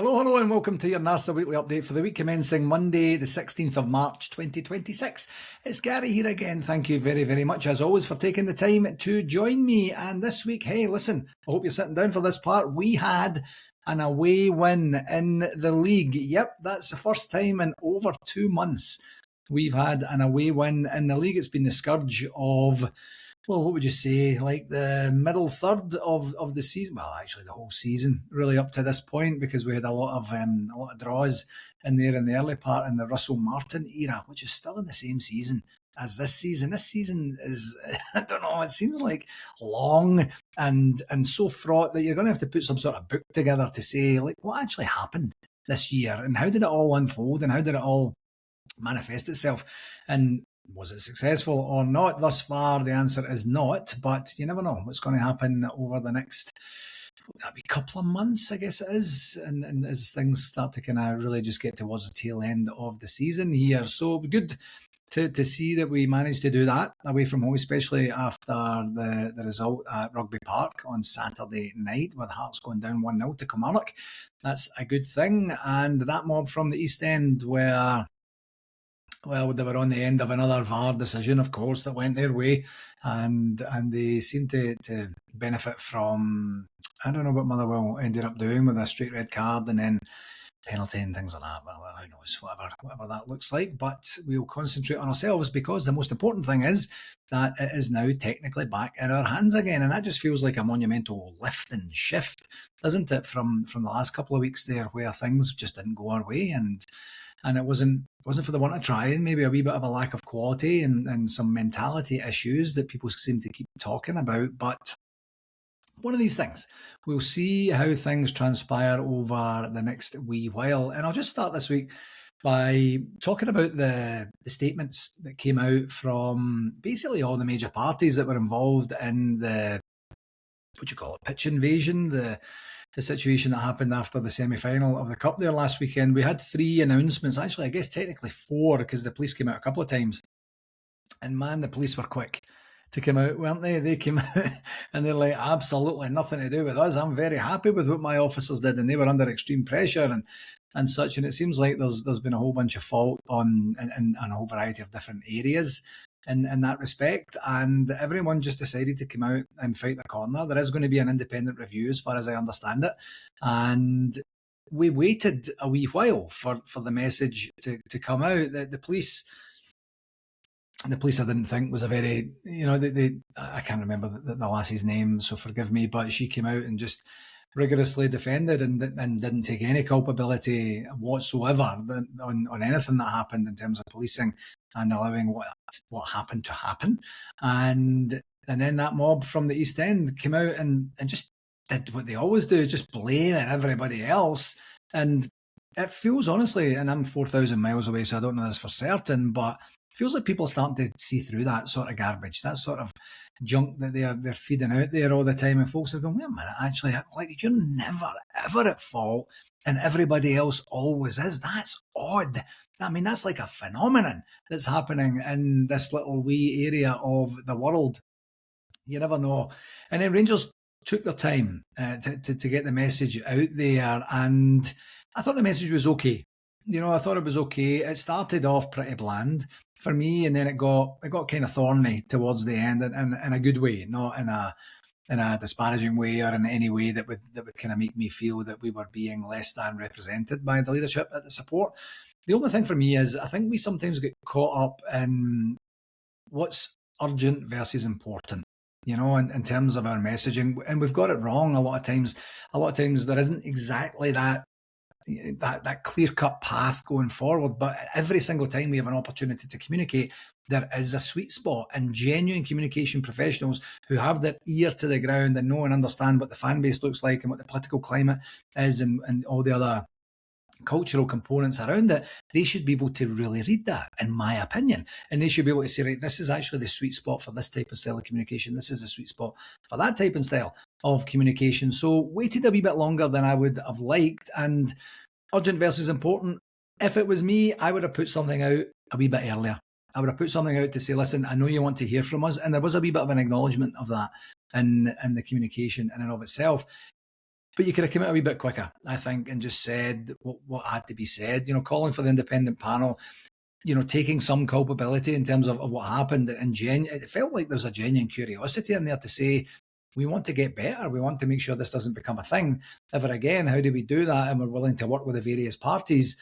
Hello, and welcome to your NARSA weekly update for the week commencing Monday, the 16th of March 2026. It's Gary here again. Thank you very, very much, as always, for taking the time to join me. And this week, hey, listen, I hope you're sitting down for this part. We had an away win in the league. Yep, that's the first time in over 2 months we've had an away win in the league. It's been the scourge of, well, what would you say, like the middle third of the season? Well, actually, the whole season, really, up to this point, because we had a lot of draws in there in the early part in the Russell Martin era, which is still in the same season as this season. This season is, I don't know, it seems like long and so fraught that you're going to have to put some sort of book together to say, like, what actually happened this year and how did it all unfold and how did it all manifest itself? And was it successful or not? Thus far, the answer is not, but you never know what's going to happen over the next couple of months, I guess it is, and as things start to kind of really just get towards the tail end of the season here. So good to see that we managed to do that away from home, especially after the result at Rugby Park on Saturday night with Hearts going down 1-0 to Kilmarnock. That's a good thing. And that mob from the East End were, well, they were on the end of another VAR decision, of course, that went their way, and they seemed to benefit from, I don't know what Motherwell ended up doing with a straight red card and then penalty and things like that. Well, who knows, whatever that looks like. But we'll concentrate on ourselves, because the most important thing is that it is now technically back in our hands again, and that just feels like a monumental lift and shift, doesn't it, from the last couple of weeks there, where things just didn't go our way, and it wasn't for the want of trying. Maybe a wee bit of a lack of quality and some mentality issues that people seem to keep talking about. But one of these things, we'll see how things transpire over the next wee while. And I'll just start this week by talking about the statements that came out from basically all the major parties that were involved in the, pitch invasion, the situation that happened after the semi-final of the Cup there last weekend. We had 3 announcements, actually, I guess technically 4, because the police came out a couple of times. And man, the police were quick to come out, weren't they? They came out and they're like, absolutely nothing to do with us. I'm very happy with what my officers did, and they were under extreme pressure and such. And it seems like there's been a whole bunch of fault in a whole variety of different areas in that respect, and everyone just decided to come out and fight their corner. There is going to be an independent review, as far as I understand it, and we waited a wee while for the message to come out. The police, I didn't think was a very, I can't remember the lassie's name, so forgive me, but she came out and just rigorously defended and didn't take any culpability whatsoever on anything that happened in terms of policing and allowing what happened to happen. And then that mob from the East End came out and just did what they always do, just blaming everybody else. And it feels, honestly, and I'm 4,000 miles away, so I don't know this for certain, but it feels like people are starting to see through that sort of garbage, that sort of junk that they're feeding out there all the time. And folks are going, wait a minute, actually, like, you're never, ever at fault and everybody else always is. That's odd. I mean, that's like a phenomenon that's happening in this little wee area of the world. You never know. And then Rangers took their time to get the message out there, and I thought the message was okay. I thought it was okay. It started off pretty bland for me, and then it got kind of thorny towards the end, in a good way, not in a disparaging way or in any way that would kind of make me feel that we were being less than represented by the leadership at the support. The only thing for me is, I think we sometimes get caught up in what's urgent versus important, in terms of our messaging, and we've got it wrong a lot of times. A lot of times there isn't exactly that clear-cut path going forward, but every single time we have an opportunity to communicate, there is a sweet spot, and genuine communication professionals who have their ear to the ground and know and understand what the fan base looks like and what the political climate is and all the other cultural components around it, they should be able to really read that, in my opinion, and they should be able to say, right, this is actually the sweet spot for this type of style of communication, this is the sweet spot for that type and style of communication. So waited a wee bit longer than I would have liked, and urgent versus important, if it was me, I would have put something out a wee bit earlier. I would have put something out to say, listen, I know you want to hear from us, and there was a wee bit of an acknowledgement of that in the communication in and of itself. But you could have come out a wee bit quicker, I think, and just said what had to be said. Calling for the independent panel, taking some culpability in terms of what happened. And it felt like there was a genuine curiosity in there to say, we want to get better. We want to make sure this doesn't become a thing ever again. How do we do that? And we're willing to work with the various parties.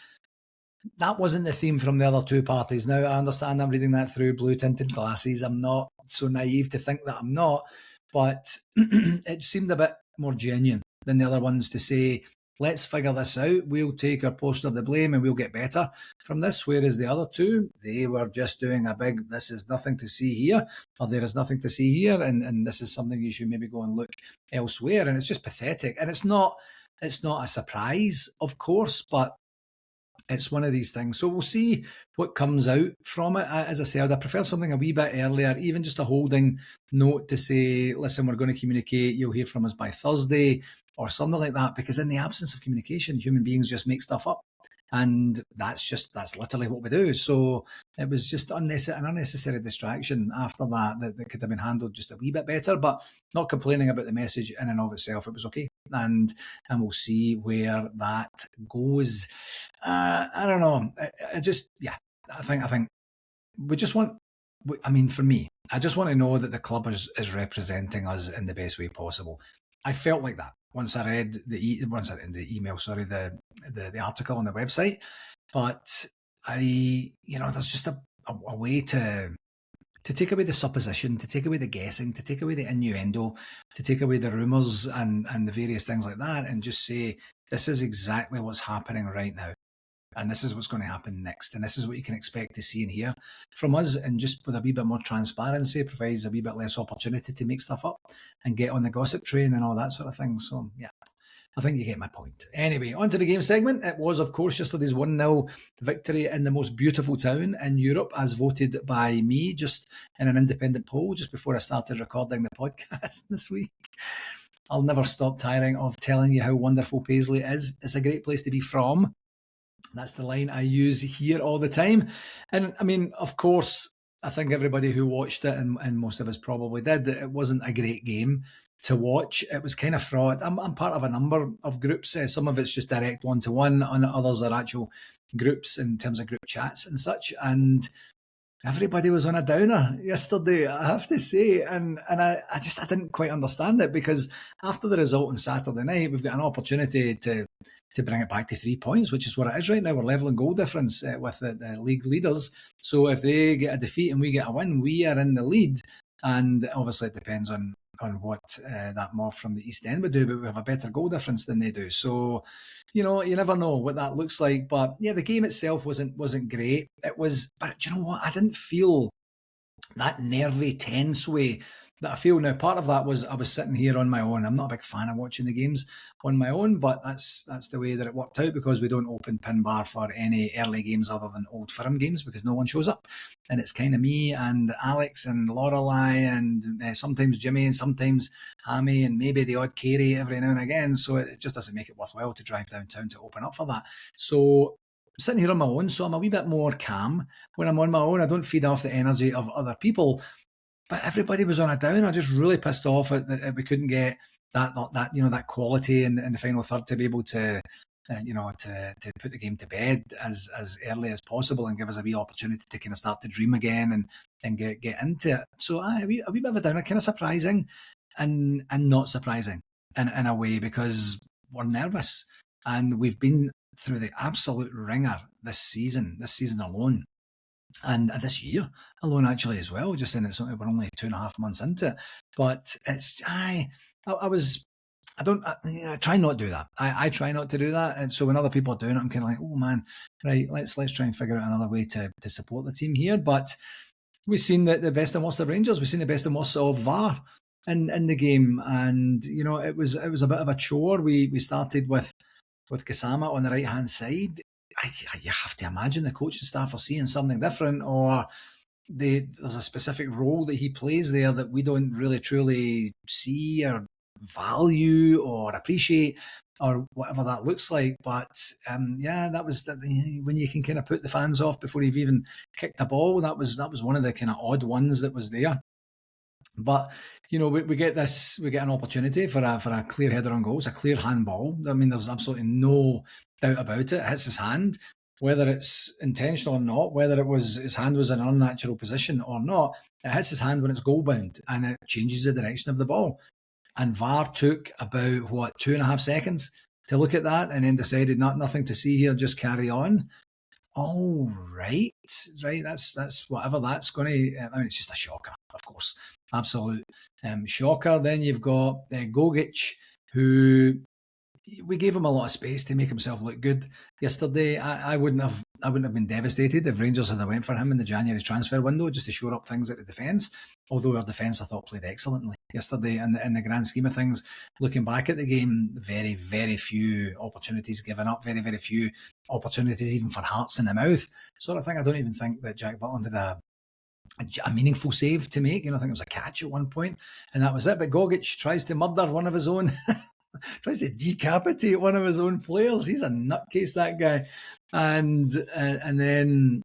That wasn't the theme from the other two parties. Now, I understand I'm reading that through blue-tinted glasses. I'm not so naive to think that I'm not. But it seemed a bit more genuine than the other ones to say, let's figure this out. We'll take our portion of the blame and we'll get better from this. Whereas the other two, they were just doing a big, this is nothing to see here, or there is nothing to see here, and this is something you should maybe go and look elsewhere. And it's just pathetic. And it's not a surprise, of course, but it's one of these things. So we'll see what comes out from it. As I said, I prefer something a wee bit earlier, even just a holding note to say, listen, we're going to communicate. You'll hear from us by Thursday or something like that. Because in the absence of communication, human beings just make stuff up. And that's literally what we do. So it was just an unnecessary distraction after that could have been handled just a wee bit better, but not complaining about the message in and of itself. It was okay. And we'll see where that goes. I don't know. I think we just want, for me, I just want to know that the club is representing us in the best way possible. I felt like that once I read the email, the article on the website. But there's just a way to take away the supposition, to take away the guessing, to take away the innuendo, to take away the rumours and the various things like that, and just say, this is exactly what's happening right now. And this is what's going to happen next. And this is what you can expect to see and hear from us. And just with a wee bit more transparency, provides a wee bit less opportunity to make stuff up and get on the gossip train and all that sort of thing. So, yeah, I think you get my point. Anyway, on to the game segment. It was, of course, yesterday's 1-0 victory in the most beautiful town in Europe, as voted by me just in an independent poll just before I started recording the podcast this week. I'll never stop tiring of telling you how wonderful Paisley is. It's a great place to be from. That's the line I use here all the time. And of course, I think everybody who watched it, and most of us probably did, it wasn't a great game to watch. It was kind of fraught. I'm part of a number of groups. Some of it's just direct one-to-one, and others are actual groups in terms of group chats and such. And everybody was on a downer yesterday, I have to say. And I didn't quite understand it, because after the result on Saturday night, we've got an opportunity to bring it back to 3 points, which is what it is right now. We're level in goal difference with the league leaders. So if they get a defeat and we get a win, we are in the lead. And obviously it depends on what that mob from the East End would do, but we have a better goal difference than they do. So, you never know what that looks like. But yeah, the game itself wasn't great. It was, but you know what? I didn't feel that nervy, tense way that I feel now. Part of that was I was sitting here on my own. I'm not a big fan of watching the games on my own, but that's the way that it worked out, because we don't open pin bar for any early games other than Old Firm games, because no one shows up. And it's kind of me and Alex and Lorelei and sometimes Jimmy and sometimes Hammy and maybe the odd Carey every now and again. So it just doesn't make it worthwhile to drive downtown to open up for that. So I'm sitting here on my own, so I'm a wee bit more calm when I'm on my own. I don't feed off the energy of other people. But everybody was on a down. I just really pissed off that we couldn't get that quality in the final third to be able to to put the game to bed as early as possible and give us a wee opportunity to kind of start to dream again and get into it. So a wee bit of a downer, kind of surprising and not surprising in a way, because we're nervous and we've been through the absolute ringer this season alone. And this year alone, actually, as well, just in we're only 2.5 months into it. But it's, I try not to do that. I try not to do that. And so when other people are doing it, I'm kind of like, oh man, right, let's try and figure out another way to support the team here. But we've seen the best and worst of Rangers. We've seen the best and worst of VAR in the game. And, it was a bit of a chore. We started with Gassama on the right-hand side. You have to imagine the coaching staff are seeing something different, or there's a specific role that he plays there that we don't really truly see or value or appreciate, or whatever that looks like. But that was when you can kind of put the fans off before you've even kicked the ball. That was one of the kind of odd ones that was there. But we get an opportunity for a clear header on goal. It's a clear handball. I mean, there's absolutely no doubt about it. It hits his hand, whether it's intentional or not, whether his hand was in an unnatural position or not. It hits his hand when it's goal bound, and it changes the direction of the ball. And VAR took about 2.5 seconds to look at that, and then decided nothing to see here, just carry on. Oh, right. That's whatever that's going to. I mean, it's just a shocker, of course, absolute shocker. Then you've got Gogic, who we gave him a lot of space to make himself look good yesterday. I wouldn't have been devastated if Rangers had went for him in the January transfer window just to shore up things at the defence. Although our defence, I thought, played excellently yesterday. And in the grand scheme of things, looking back at the game, very, very few opportunities given up. Very, very few opportunities even for hearts in the mouth. Sort of thing. I don't even think that Jack Butland did a meaningful save to make. I think it was a catch at one point, and that was it. But Gogic tries to murder one of his own. Tries to decapitate one of his own players. He's a nutcase, that guy. And then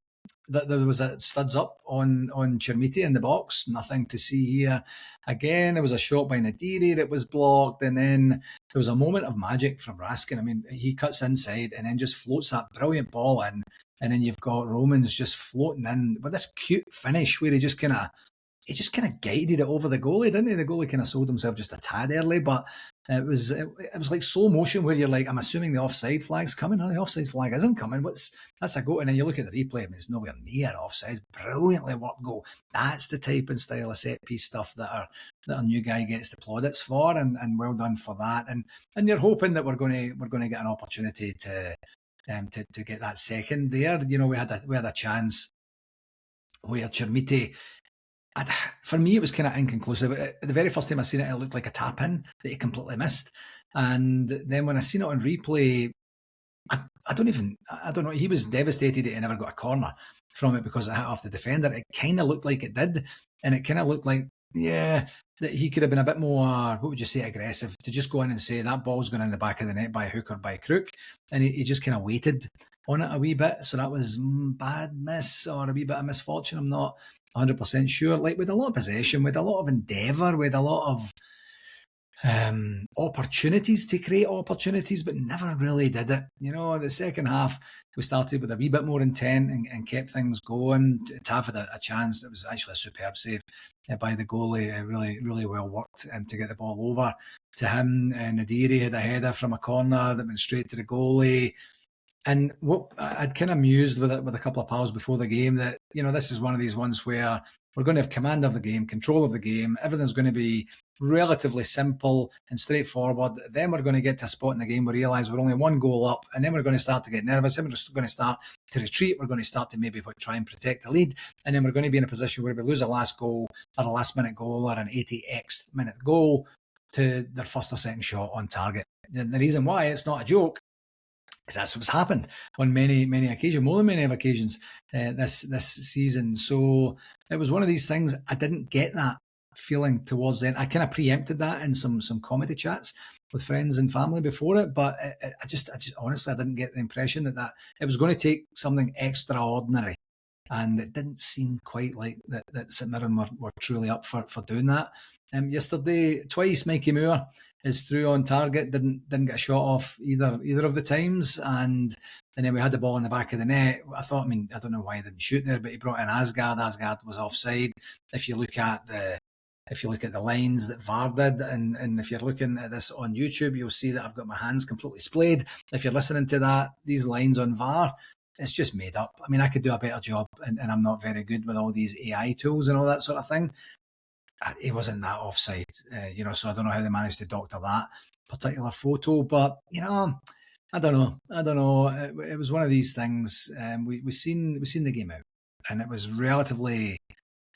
there was a studs up on Chermiti in the box. Nothing to see here. Again, there was a shot by Nadiri that was blocked. And then there was a moment of magic from Raskin. I mean, he cuts inside and then just floats that brilliant ball in. And then you've got Romans just floating in with this cute finish where he just kind of guided it over the goalie, didn't he? The goalie kind of sold himself just a tad early, but it was like slow motion where you're like, I'm assuming the offside flag's coming. No, the offside flag isn't coming. That's a goal. And then you look at the replay, I mean, it's nowhere near offside. Brilliantly worked goal. That's the type and style of set piece stuff that our new guy gets the plaudits for, and well done for that. And you're hoping that we're going to get an opportunity to get that second there. We had a chance where Chermiti. For me, it was kind of inconclusive. The very first time I seen it, it looked like a tap in that he completely missed. And then when I seen it on replay, I don't know. He was devastated that he never got a corner from it because it hit off the defender. It kind of looked like it did. And it kind of looked like, that he could have been a bit more, what would you say, aggressive, to just go in and say that ball's going in the back of the net by hook or by crook. And he just kind of waited on it a wee bit. So that was bad miss or a wee bit of misfortune. I'm not 100% sure. Like, with a lot of possession, with a lot of endeavour, with a lot of opportunities to create opportunities, but never really did it. The second half, we started with a wee bit more intent and kept things going. Tav had a chance that was actually a superb save by the goalie. Really, really well worked to get the ball over to him. Nadiri had a header from a corner that went straight to the goalie. And what I'd kind of mused with it with a couple of pals before the game, that this is one of these ones where we're going to have command of the game, control of the game. Everything's going to be relatively simple and straightforward. Then we're going to get to a spot in the game where we realise we're only one goal up, and then we're going to start to get nervous. Then we're just going to start to retreat. We're going to start to maybe try and protect the lead, and then we're going to be in a position where we lose a last goal or a last minute goal or an 80x minute goal to their first or second shot on target. And the reason why it's not a joke, because that's what's happened on many, many occasions, more than many occasions this season. So it was one of these things. I didn't get that feeling towards then. I kind of preempted that in some comedy chats with friends and family before it, but I just honestly, I didn't get the impression that it was going to take something extraordinary. And it didn't seem quite like that St Mirren were truly up for doing that. Yesterday, twice Mikey Moore is through on target, didn't get a shot off either of the times, and then we had the ball in the back of the net. I thought, I don't know why he didn't shoot there, but he brought in Asgard. Asgard was offside. If you look at the lines that VAR did, and if you're looking at this on YouTube, you'll see that I've got my hands completely splayed. If you're listening to these lines on VAR, it's just made up. I could do a better job, and I'm not very good with all these AI tools and all that sort of thing. He wasn't that offside, so I don't know how they managed to doctor that particular photo, but I don't know. It was one of these things. We seen the game out, and it was relatively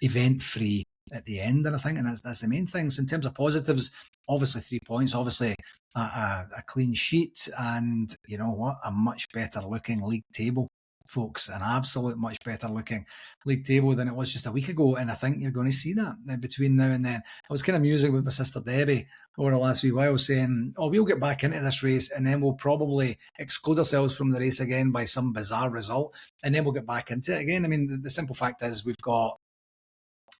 event free at the end, and I think, and that's the main thing. So in terms of positives, obviously 3 points, obviously a clean sheet, and you know what, a much better looking league table, folks, an absolute much better looking league table than it was just a week ago. And I think you're going to see that between now and then. I was kind of musing with my sister Debbie over the last wee while, saying, we'll get back into this race, and then we'll probably exclude ourselves from the race again by some bizarre result, and then we'll get back into it again. The simple fact is we've got,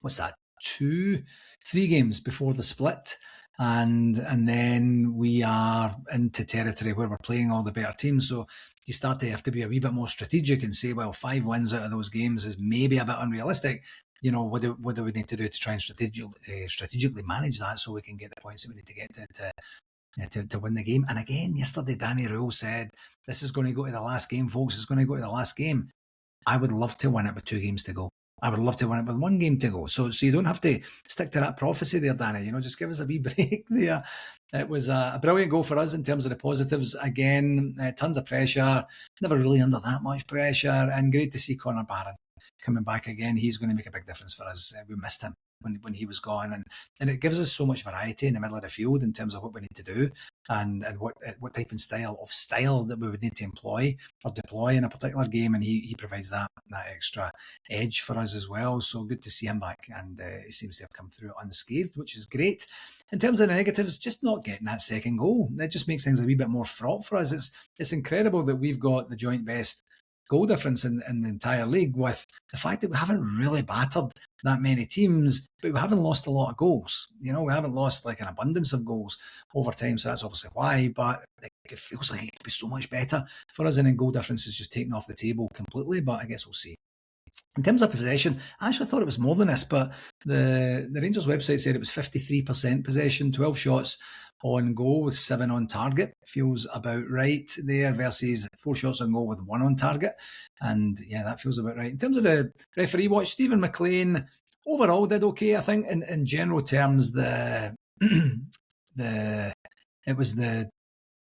what's that, three games before the split. And then we are into territory where we're playing all the better teams. So you start to have to be a wee bit more strategic and say, well, 5 wins out of those games is maybe a bit unrealistic. What do we need to do to try and strategically manage that so we can get the points that we need to get to win the game? And again, yesterday, Danny Rule said, this is going to go to the last game, folks. It's going to go to the last game. I would love to win it with 2 games to go. I would love to win it with 1 game to go. So you don't have to stick to that prophecy there, Danny. Just give us a wee break there. It was a brilliant goal for us in terms of the positives. Again, tons of pressure, never really under that much pressure, and great to see Connor Barron coming back again. He's going to make a big difference for us. We missed him when he was gone, and it gives us so much variety in the middle of the field in terms of what we need to do and what type and style that we would need to employ or deploy in a particular game, and he provides that extra edge for us as well. So good to see him back, and he seems to have come through unscathed, which is great. In terms of the negatives, just not getting that second goal, that just makes things a wee bit more fraught for us. It's incredible that we've got the joint best goal difference in the entire league, with the fact that we haven't really battered that many teams, but we haven't lost a lot of goals. We haven't lost like an abundance of goals over time, so that's obviously why, but it feels like it could be so much better for us, and then goal difference is just taken off the table completely, but I guess we'll see. In terms of possession, I actually thought it was more than this, but the Rangers website said it was 53% possession, 12 shots on goal with 7 on target. Feels about right there versus 4 shots on goal with 1 on target. And yeah, that feels about right. In terms of the referee watch, Stephen McLean overall did okay. I think in general terms, it was the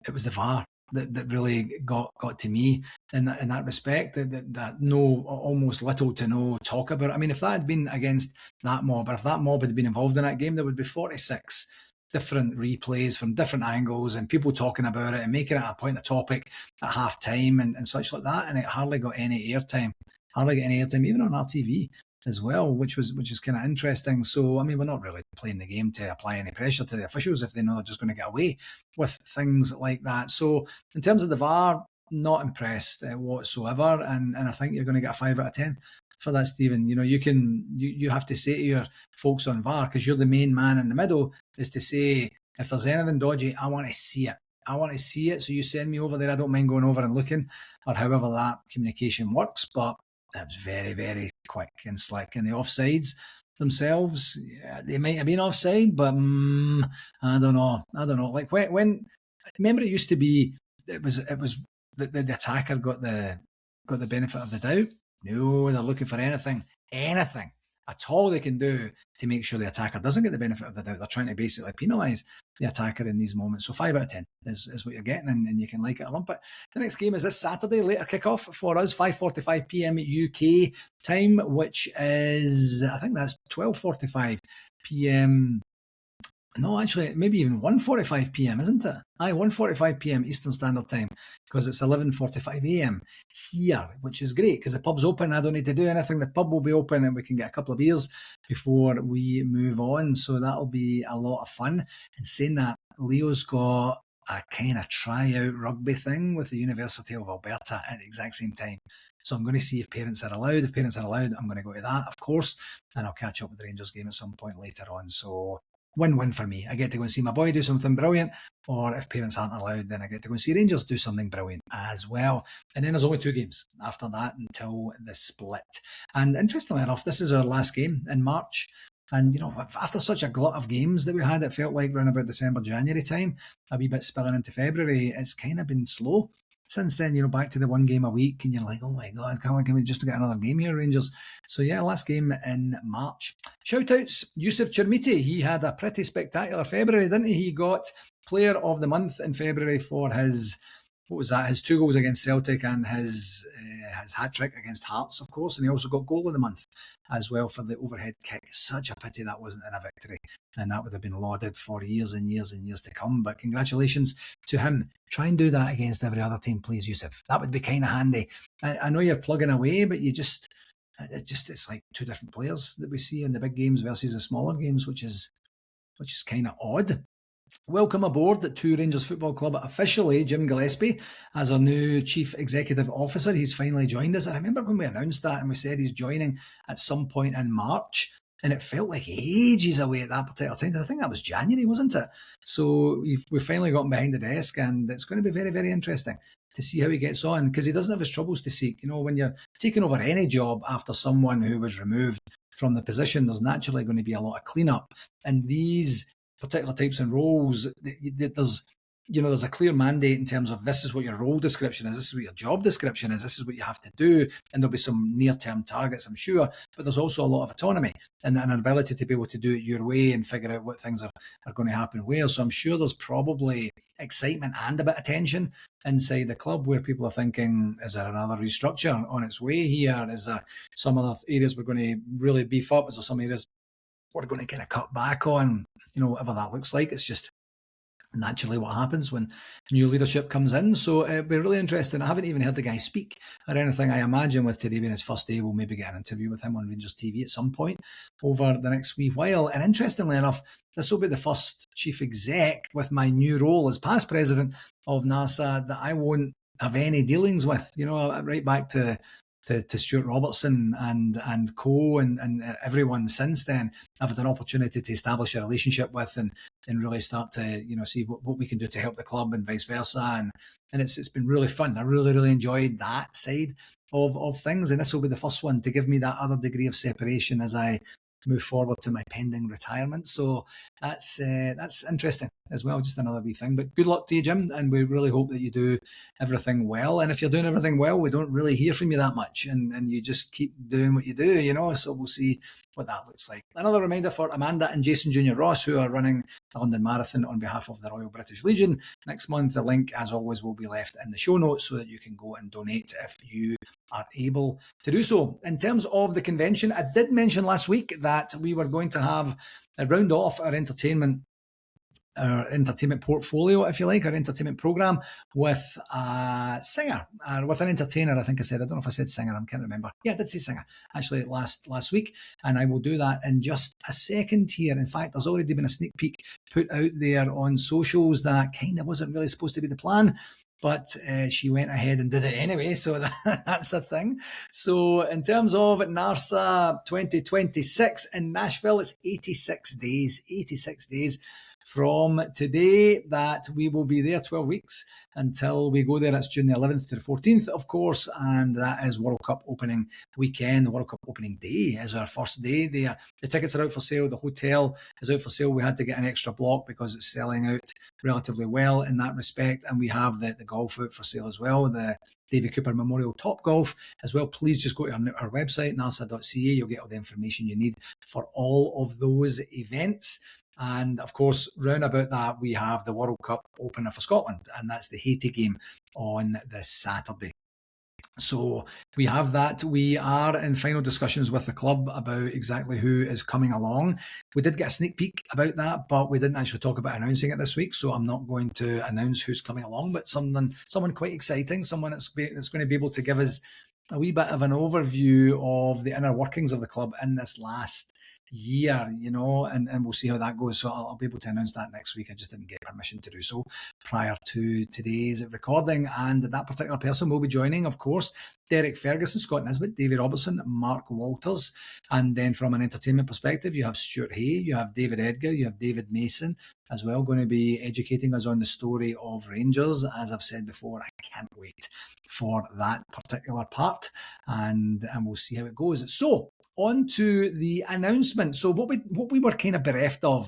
VAR that really got to me in that respect. That no, almost little to no talk about it. I mean, if that had been against that mob, or if that mob had been involved in that game, there would be 46 different replays from different angles and people talking about it and making it a point of topic at half time and such like that, and it hardly got any airtime, even on RTV as well, which is kind of interesting. So I mean, we're not really playing the game to apply any pressure to the officials if they know they're just going to get away with things like that. So in terms of the VAR, not impressed whatsoever, and I think you're going to get a 5 out of 10 for that, Stephen. You have to say to your folks on VAR, because you're the main man in the middle, is to say, if there's anything dodgy, I want to see it. So you send me over there. I don't mind going over and looking, or however that communication works. But it was very, very quick and slick. And the offsides themselves, yeah, they might have been offside, but I don't know. Like when remember, it used to be it was the attacker got the benefit of the doubt. No, they're looking for anything at all they can do to make sure the attacker doesn't get the benefit of the doubt. They're trying to basically penalise the attacker in these moments. So 5 out of 10 is what you're getting, and you can like it or lump it. The next game is this Saturday, later kickoff for us, 5:45 p.m. UK time, which is, I think that's 12:45 p.m. No, actually, maybe even 1:45 p.m, isn't it? 1:45 p.m. Eastern Standard Time, because it's 11:45 a.m. here, which is great because the pub's open. I don't need to do anything. The pub will be open and we can get a couple of beers before we move on. So that'll be a lot of fun. And saying that, Leo's got a kind of tryout rugby thing with the University of Alberta at the exact same time. So I'm going to see if parents are allowed. If parents are allowed, I'm going to go to that, of course. And I'll catch up with the Rangers game at some point later on. So win-win for me. I get to go and see my boy do something brilliant, or if parents aren't allowed, then I get to go and see Rangers do something brilliant as well. And then there's only 2 games after that until the split. And interestingly enough, this is our last game in March. And, after such a glut of games that we had, it felt like around about December, January time, a wee bit spilling into February, it's kind of been slow. Since then, back to the 1 game a week, and you're like, oh my God, can we just get another game here, Rangers? So yeah, last game in March. Shout-outs, Yousef Chermiti. He had a pretty spectacular February, didn't he? He got Player of the Month in February for his 2 goals against Celtic and his hat-trick against Hearts, of course. And he also got Goal of the Month as well for the overhead kick. Such a pity that wasn't in a victory, and that would have been lauded for years and years and years to come. But congratulations to him. Try and do that against every other team, please, Yousef. That would be kind of handy. I know you're plugging away, but it's like 2 different players that we see in the big games versus the smaller games, which is kind of odd. Welcome aboard to Rangers Football Club officially, Jim Gillespie, as our new Chief Executive Officer. He's finally joined us. I remember when we announced that and we said he's joining at some point in March. And it felt like ages away at that particular time. I think that was January, wasn't it? So we've finally gotten behind the desk, and it's going to be very, very interesting to see how he gets on, because he doesn't have his troubles to seek. You know, when you're taking over any job after someone who was removed from the position, there's naturally going to be a lot of cleanup. And these particular types of roles, there's a clear mandate in terms of this is what your role description is, this is what your job description is, this is what you have to do, and there'll be some near-term targets, I'm sure, but there's also a lot of autonomy and an ability to be able to do it your way and figure out what things are going to happen where. So I'm sure there's probably excitement and a bit of tension inside the club where people are thinking, is there another restructure on its way here? Is there some other areas we're going to really beef up? Is there some areas we're going to kind of cut back on? Whatever that looks like, it's just naturally what happens when new leadership comes in. So it'll be really interesting. I haven't even heard the guy speak or anything. I imagine with today being his first day, we'll maybe get an interview with him on Rangers TV at some point over the next wee while. And interestingly enough, this will be the first chief exec with my new role as past president of NARSA that I won't have any dealings with, right back to Stuart Robertson and co and everyone since then. I've had an opportunity to establish a relationship with and really start to see what we can do to help the club and vice versa, and it's been really fun. I really enjoyed that side of things, and this will be the first one to give me that other degree of separation as I move forward to my pending retirement. So that's interesting as well, just another wee thing. But good luck to you, Jim, and we really hope that you do everything well. And if you're doing everything well, we don't really hear from you that much, and you just keep doing what you do, so we'll see what that looks like. Another reminder for Amanda and Jason Jr. Ross, who are running the London Marathon on behalf of the Royal British Legion next month. The link, as always, will be left in the show notes so that you can go and donate if you are able to do so. In terms of the convention, I did mention last week that we were going to have a round off our entertainment portfolio, if you like, our entertainment program with a singer, with an entertainer. I think I said, I don't know if I said singer, I can't remember. Yeah, I did say singer actually last week, and I will do that in just a second here. In fact, there's already been a sneak peek put out there on socials that kind of wasn't really supposed to be the plan, but she went ahead and did it anyway, so that's a thing. So in terms of NARSA 2026 in Nashville, it's 86 days from today that we will be there, 12 weeks until we go there. It's June the 11th to the 14th, of course, and that is World Cup opening weekend. The World Cup opening day is our first day there. The tickets are out for sale. The hotel is out for sale. We had to get an extra block because it's selling out relatively well in that respect, and we have the golf out for sale as well, the Davy Cooper Memorial Top Golf as well. Please just go to our website, narsa.ca. You'll get all the information you need for all of those events. And of course, round about that, we have the World Cup opener for Scotland, and that's the Haiti game on this Saturday. So we have that. We are in final discussions with the club about exactly who is coming along. We did get a sneak peek about that, but we didn't actually talk about announcing it this week. So I'm not going to announce who's coming along, but someone quite exciting, someone that's going to be able to give us a wee bit of an overview of the inner workings of the club in this last year, and we'll see how that goes. So I'll be able to announce that next week. I just didn't get permission to do so prior to today's recording, and that particular person will be joining, of course, Derek Ferguson, Scott Nisbet, Davy Robertson, Mark Walters, and then from an entertainment perspective, you have Stuart Hay, you have David Edgar, you have David Mason as well, going to be educating us on the story of Rangers. As I've said before, I can't wait for that particular part, and we'll see how it goes. So on to the announcement. So what we were kind of bereft of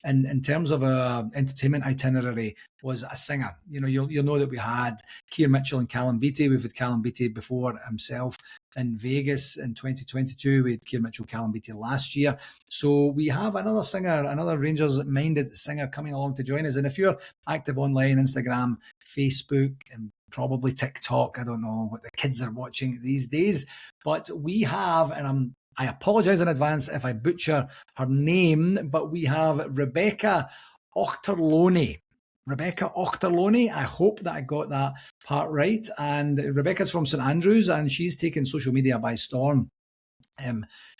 in terms of a entertainment itinerary was a singer. You'll know that we had Keir Mitchell and Callum Beattie. We've had Callum Beattie before himself in Vegas in 2022. We had Keir Mitchell, Callum Beattie last year. So we have another singer, another Rangers-minded singer coming along to join us. And if you're active online, Instagram, Facebook, and probably TikTok, I don't know what the kids are watching these days, but we have, and I apologise in advance if I butcher her name, but we have Rebecca Auchterlonie. I hope that I got that part right. And Rebecca's from St Andrews, and she's taken social media by storm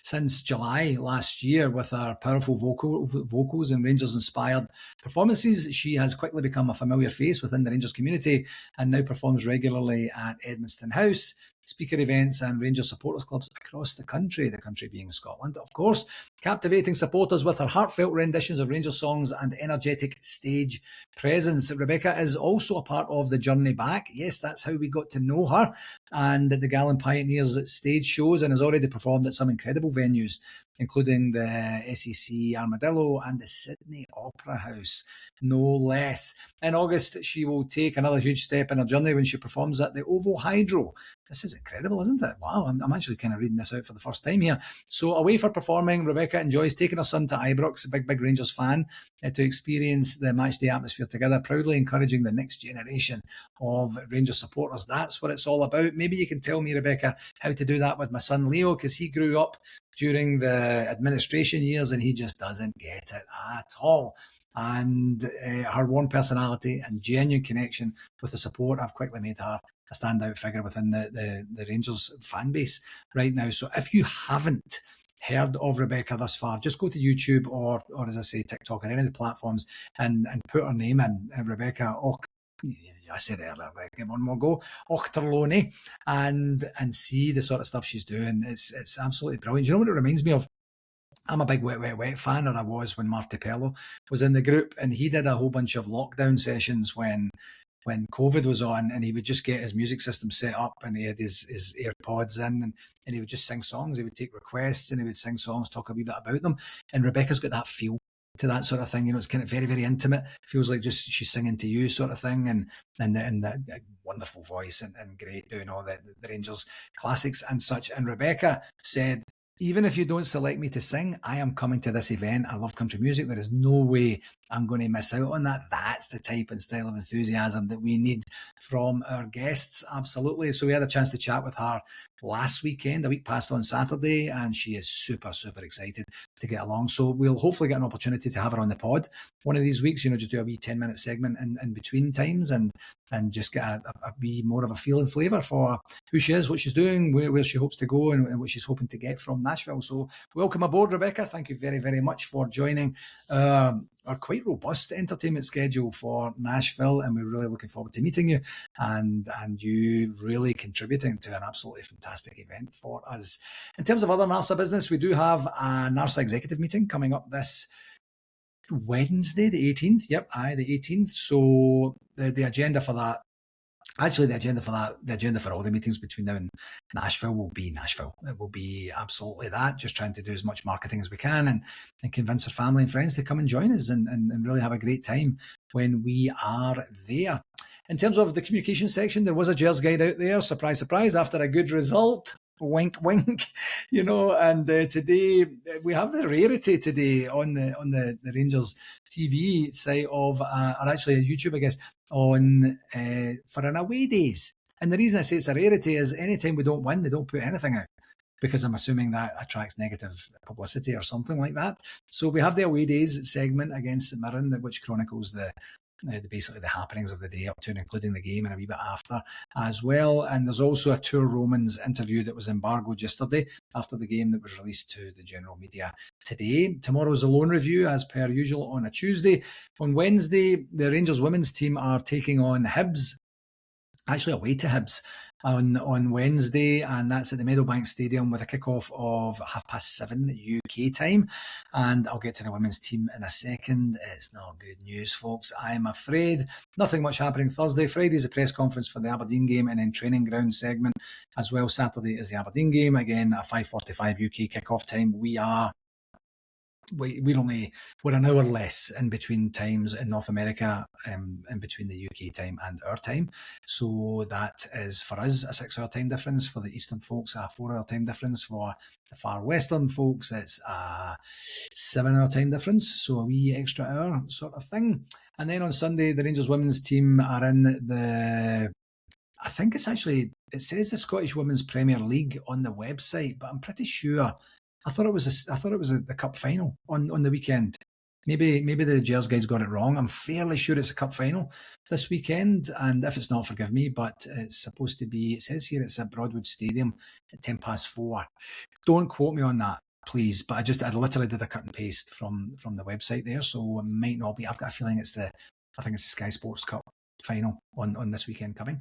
since July last year with her powerful vocals and Rangers-inspired performances. She has quickly become a familiar face within the Rangers community and now performs regularly at Edmiston House, speaker events and Rangers supporters clubs across the country being Scotland, of course, captivating supporters with her heartfelt renditions of Rangers songs and energetic stage presence. Rebecca is also a part of the journey back. Yes, that's how we got to know her, and the Gallen Pioneers stage shows, and has already performed at some incredible venues, including the SEC Armadillo and the Sydney Opera House, no less. In August, she will take another huge step in her journey when she performs at the OVO Hydro. This is incredible, isn't it? Wow, I'm actually kind of reading this out for the first time here. So away for performing, Rebecca enjoys taking her son to Ibrox, a big Rangers fan, to experience the matchday atmosphere together, proudly encouraging the next generation of Rangers supporters. That's what it's all about. Maybe you can tell me, Rebecca, how to do that with my son Leo, because he grew up during the administration years and he just doesn't get it at all. And her warm personality and genuine connection with the support have quickly made her a standout figure within the Rangers fan base right now. So if you haven't heard of Rebecca thus far, just go to YouTube or as I say, TikTok or any of the platforms and put her name in, Rebecca I said it earlier, give one more go, Auchterlonie, and see the sort of stuff she's doing. It's absolutely brilliant. You know what it reminds me of? I'm a big Wet fan, or I was when Marty Pello was in the group, and he did a whole bunch of lockdown sessions when COVID was on, and he would just get his music system set up and he had his AirPods in and he would just sing songs. He would take requests and he would sing songs, talk a wee bit about them. And Rebecca's got that feel to that sort of thing. You know, it's kind of very, very intimate. Feels like just she's singing to you sort of thing, and that wonderful voice and great doing all the Rangers classics and such. And Rebecca said, even if you don't select me to sing, I am coming to this event. I love country music. There is no way I'm going to miss out on that. That's the type and style of enthusiasm that we need from our guests. Absolutely. So we had a chance to chat with her last weekend, a week past on Saturday, and she is super, super excited to get along. So we'll hopefully get an opportunity to have her on the pod one of these weeks, just do a wee 10-minute segment in between times and just get a wee more of a feel and flavour for who she is, what she's doing, where she hopes to go and what she's hoping to get from Nashville. So welcome aboard, Rebecca. Thank you very, very much for joining our quite robust entertainment schedule for Nashville, and we're really looking forward to meeting you and you really contributing to an absolutely fantastic event for us. In terms of other NARSA business, we do have a NARSA executive meeting coming up this Wednesday, the 18th. Yep, the 18th. So the agenda for that, actually the agenda for all the meetings between now and Nashville will be Nashville. It will be absolutely that, just trying to do as much marketing as we can and convince our family and friends to come and join us and really have a great time when we are there. In terms of the communication section, there was a Gers guide out there, surprise, surprise, after a good result. Wink, wink, and today we have the rarity today on the Rangers TV site of, or actually on YouTube, I guess, on for an away days. And the reason I say it's a rarity is anytime we don't win, they don't put anything out, because I'm assuming that attracts negative publicity or something like that. So we have the away days segment against St Mirren, which chronicles basically the happenings of the day up to and including the game and a wee bit after as well. And there's also a Tour Romans interview that was embargoed yesterday after the game that was released to the general media today. Tomorrow's a loan review as per usual on a Tuesday. On Wednesday, the Rangers women's team are taking on Hibs, actually away to Hibs on Wednesday, and that's at the Meadowbank Stadium with a kick-off of 7:30 UK time. And I'll get to the women's team in a second. It's not good news, folks, I'm afraid. Nothing much happening Thursday. Friday's a press conference for the Aberdeen game, and then training ground segment as well. Saturday is the Aberdeen game, again at 5:45 UK kick-off time. We're an hour less in between times in North America, in between the UK time and our time. So that is for us a 6-hour time difference. For the Eastern folks, a 4-hour time difference. For the far Western folks, it's a 7-hour time difference. So a wee extra hour sort of thing. And then on Sunday, the Rangers women's team are in I think it says the Scottish Women's Premier League on the website, but I'm pretty sure I thought it was the cup final on the weekend. Maybe the Gers guys got it wrong. I'm fairly sure it's a cup final this weekend, and if it's not, forgive me, but it's supposed to be. It says here it's at Broadwood Stadium at 4:10. Don't quote me on that, please. But I literally did a cut and paste from the website there, so it might not be. I've got a feeling I think it's the Sky Sports Cup final on this weekend coming.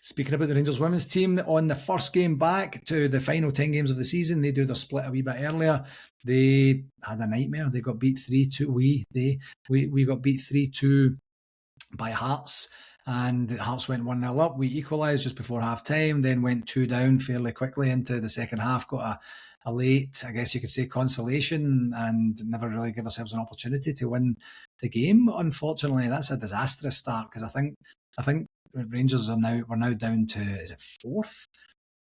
Speaking about the Rangers women's team, on the first game back to the final 10 games of the season, they do their split a wee bit earlier. They had a nightmare. They got beat 3-2. We got beat 3-2 by Hearts, and Hearts went 1-0 up. We equalised just before half time, then went 2 down fairly quickly into the second half, got a late, I guess you could say, consolation, and never really give ourselves an opportunity to win the game. Unfortunately, that's a disastrous start, because I think Rangers we're now down to, is it 4th?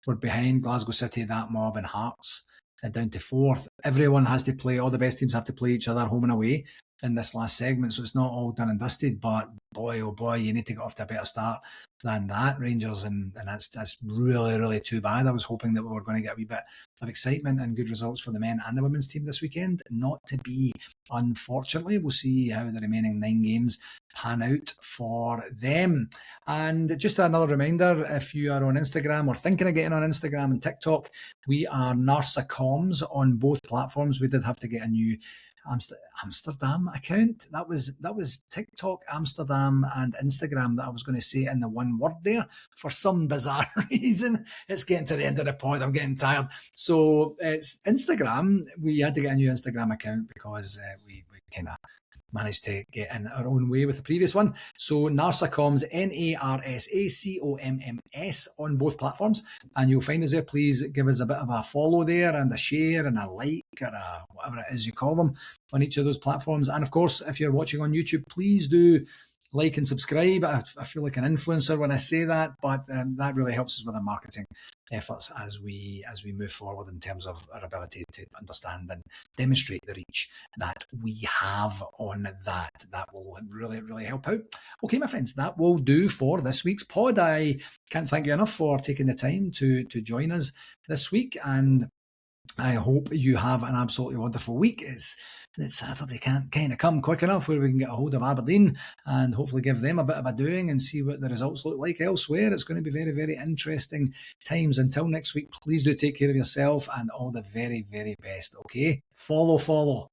We're behind Glasgow City, that mob, and Hearts, down to 4th. Everyone has to play, all the best teams have to play each other home and away in this last segment, so it's not all done and dusted, but boy, oh boy, you need to get off to a better start than that, Rangers, and that's really, really too bad. I was hoping that we were going to get a wee bit of excitement and good results for the men and the women's team this weekend. Not to be, unfortunately. We'll see how the remaining 9 games pan out for them. And just another reminder, if you are on Instagram or thinking of getting on Instagram and TikTok, we are NARSA Comms on both platforms. We did have to get a new Amsterdam account. That was TikTok, Amsterdam, and Instagram that I was going to say in the one word there. For some bizarre reason, it's getting to the end of the pod. I'm getting tired. So it's Instagram. We had to get a new Instagram account because we kind of managed to get in our own way with the previous one. So NARSA Comms, NARSACOMMS on both platforms, and you'll find us there. Please give us a bit of a follow there and a share and a like or whatever it is you call them on each of those platforms. And of course, if you're watching on YouTube, please do like and subscribe. I feel like an influencer when I say that, but that really helps us with our marketing efforts as we move forward in terms of our ability to understand and demonstrate the reach that we have on that. That will really, really help out. Okay, my friends, that will do for this week's pod. I can't thank you enough for taking the time to join us this week, and I hope you have an absolutely wonderful week. It's Saturday can't kind of come quick enough where we can get a hold of Aberdeen and hopefully give them a bit of a doing and see what the results look like elsewhere. It's going to be very, very interesting times. Until next week, please do take care of yourself and all the very, very best, okay? Follow.